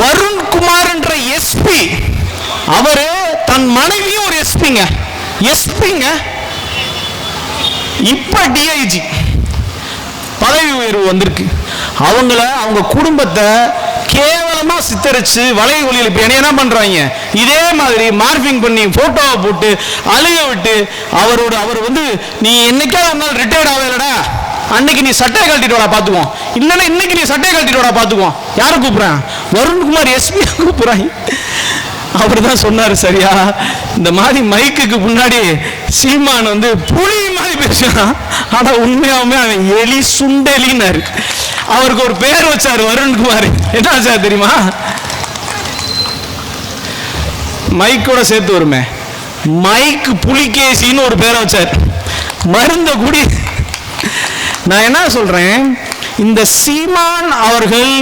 வருண்குமார் என்ற எஸ்பி, அவரு தன் மனைவியும் ஒரு எஸ்பிங்க. இப்ப டிஐஜி பதவி உயர்வு வந்திருக்கு. அவங்க குடும்பத்தை கேவலமா சித்தரிச்சு வலை ஒளியில் இப்ப என்ன பண்றாங்க, இதே மாதிரி மார்பிங் பண்ணி போட்டோவை போட்டு அழுக விட்டு அவர் நீ என்னைக்காவது ஒரு நாள் ரிட்டையர்ட் ஆகலடா, அன்னைக்கு நீ சட்டையை கழட்டிட்டு வாடா பாத்துக்குவோம், இல்லைன்னா இன்னைக்கு நீ சட்டையை கழட்டிட்டு வாடா பாத்துக்குவோம். யாரை கூப்பிடுறான்? வருண்குமார் எஸ்பி கூப்பிடுறாங்க. அவர் தான் சொன்னார், சரியா இந்த மாதிரி மைக்குக்கு முன்னாடி சீமான் புலி மாதிரி பேசுறான், ஆனா உண்மையாவுமே அவன் எலி சுண்டெலின்னாரு. அவருக்கு ஒரு பேர் வச்சாரு வருண்குமார். என்ன சார் தெரியுமா? மைக்கோட சேர்த்து வருமே, மைக் புலிகேசின்னு ஒரு பேரை வச்சார். மருந்த குடி. நான் என்ன சொல்றேன், இந்த சீமான் அவர்கள்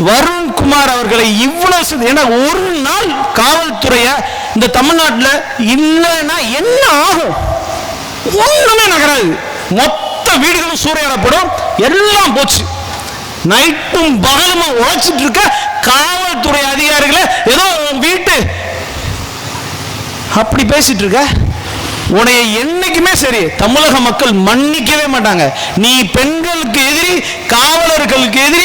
வருண்குமார் அவர்களை இவ்வளவு, ஏன்னா ஒரு நாள் காவல்துறைய இந்த தமிழ்நாட்டில் இல்லைன்னா என்ன ஆகும்? ஒண்ணுமே நகராது. மொத்த வீடுகளும் சூறையாடப்படும், எல்லாம் போச்சு. நைட்டும் பகலுமா உழைச்சிட்டு இருக்க காவல்துறை அதிகாரிகளை ஏதோ வீட்டு அப்படி பேசிட்டு இருக்க. உன்னைய என்னைக்குமே சரி தமிழக மக்கள் மன்னிக்கவே மாட்டாங்க. நீ பெண்களுக்கு எதிரி, காவலர்களுக்கு எதிரி,